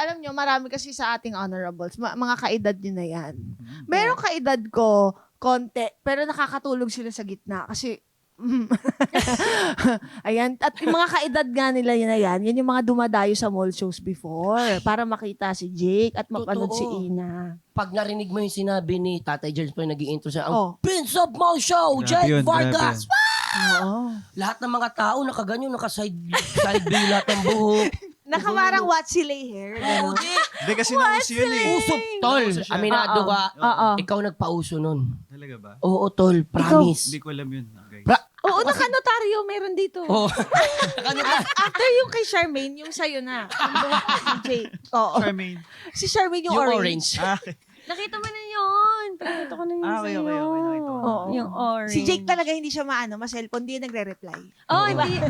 alam nyo, marami kasi sa ating honorables, mga kaedad nyo na yan. Merong kaedad ko, konti, pero nakakatulog sila sa gitna. Kasi, ayan. At yung mga kaedad nga nila yun na yan yung mga dumadayo sa mall shows before para makita si Jake at mapanood si Ina. Pag narinig mo yung sinabi ni Tatay Jerms po yung nag-i-intro siya, Oh. ang Prince of Mall Show, Grabe Jake yun, Vargas! Oo. Lahat ng mga tao nakaganyo, naka-side view lahat ng buhok. Nakamarang Watsilay hair. Oo, Hindi kasi nauso yun eh. Usop, tol. Nauso siya. Aminado ka. Oo. Ikaw nagpauso nun. Talaga ba? Oo, tol. Promise. Hindi ko alam yun. Okay. Oo, naka-notaryo, meron dito. Oo. After yung kay Charmaine, yung sa'yo na. Yung buhok ni Jake. Oo. Charmaine. Si Charmaine yung, Yung orange. orange. Nakita mo na yun. Pakita ko na yun Okay, sa'yo. okay, nakita ko. Oo. Yung orange. Si Jake talaga hindi siya ma-cellphone, hindi nagre-reply. Oh, hindi.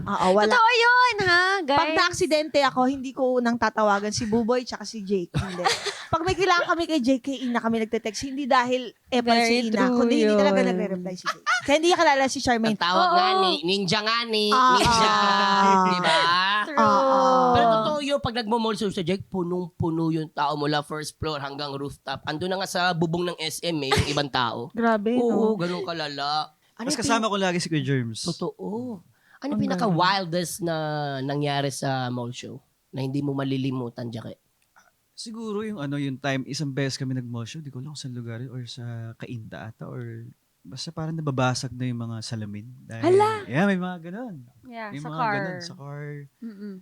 Oo, wala. Totoo yun, ha, guys? Pag na-aksidente ako, hindi ko unang tatawagan si Buboy tsaka si Jake. Hindi. Pag may kailangan kami kay Jake, kay Ina kami nagte-text, hindi dahil Epal si Very Ina, true kundi hindi talaga yun. nagre-reply si Jake. Kaya hindi niya kalala si Charmaine. Ang tawag nga Oo. ni Ninja nga ni. Ah, Ninja. ah. Diba? True. Oo. Pero totoo yun, pag nagmo-mall show sa Jake, punong-puno yung tao mula first floor hanggang rooftop. Ando na nga sa bubong ng SM yung ibang tao. Grabe, Oo, no? ganun kalala. Mas kasama ko lagi si Kuya Germs. Totoo. Ano pinaka-wildest na nangyari sa mall show na hindi mo malilimutan, Jake? Siguro yung yung time, isang beses kami nag-mall show, di ko alam kung saan lugar yun, or sa Cainta ata, or basta parang nababasag na yung mga salamin. Dahil, Hala! Yeah, may mga ganun. Yeah, May sa mga car. ganun, sa car.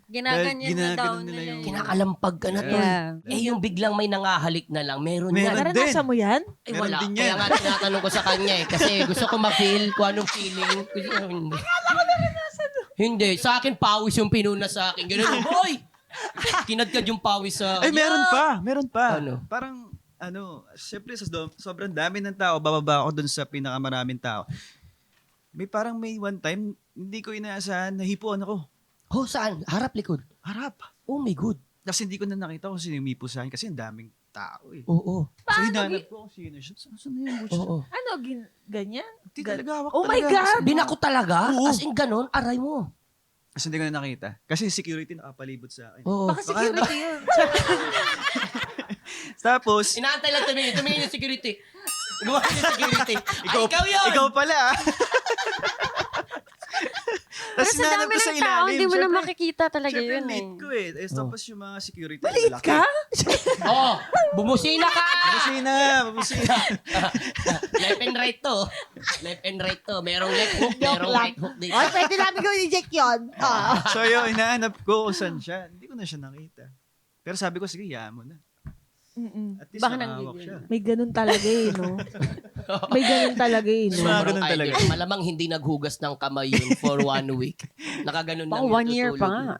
Ginaganyan na daw ginaganon nila nila yung- yun. Kinakalampag ka na to. Yeah. Eh, yung biglang may nangahalik na lang, meron Meron. yan. Naranasan mo yan? Eh, Meron wala. din Kaya yan. nga tinatanong ko sa kanya eh. Kasi gusto ko ma-feel kung anong feeling. Gusto ko hindi. Hindi. Sa akin, pawis yung pinuna sa akin. Ganun, boy! Kinadkad yung pawis sa... Ay, meron pa. Ano? Parang, syempre sa sobrang dami ng tao, bababa ako dun sa pinakamaraming tao. May one time, hindi ko inaasahan, nahipuan ako. Oh, saan? Harap, likod. Harap. Oh my God. Tapos hindi ko na nakita kung sino yung umipo sa akin kasi ang daming tao eh. Oo. So hinanap ko kung sino siya. Saan na yung butch? Oo. Ano, ganyan? Hindi talaga hawak Oh my talaga. God! Binako talaga? Oo. As in ganun, aray mo. Kasi hindi ko na nakita. Kasi security nakapalibot sa akin. Oo. Baka security yun. Tapos, Inaantay lang tumingin yung security. Gumawa yung security. Ikaw yun! Ikaw pala ah. Pero Tapos sa hinanap dami ko sa ng tao, ilalim. hindi mo na Syempre- makikita talaga Syempre, yun eh. late ko eh. Tapos yung mga security. Maliit lalaki. ka? Oo. Bumusina ka! Babusina. Left and right to. Left and right to. Merong left hook, merong lang. right hook dito. Oy, pwede namin gawin ni Jake yun. So yun, hinahanap ko kung saan siya. Hindi ko na siya nakita. Pero sabi ko, sige, hayaan mo na. At least Baka nakahawak siya. May ganun talaga eh, no? May ganun talaga eh, no? Mga Sobrang ganun talaga. idol. Malamang hindi naghugas ng kamay yun for 1 week. Nakaganon lang Pang yung 1 year tutulog. pa nga.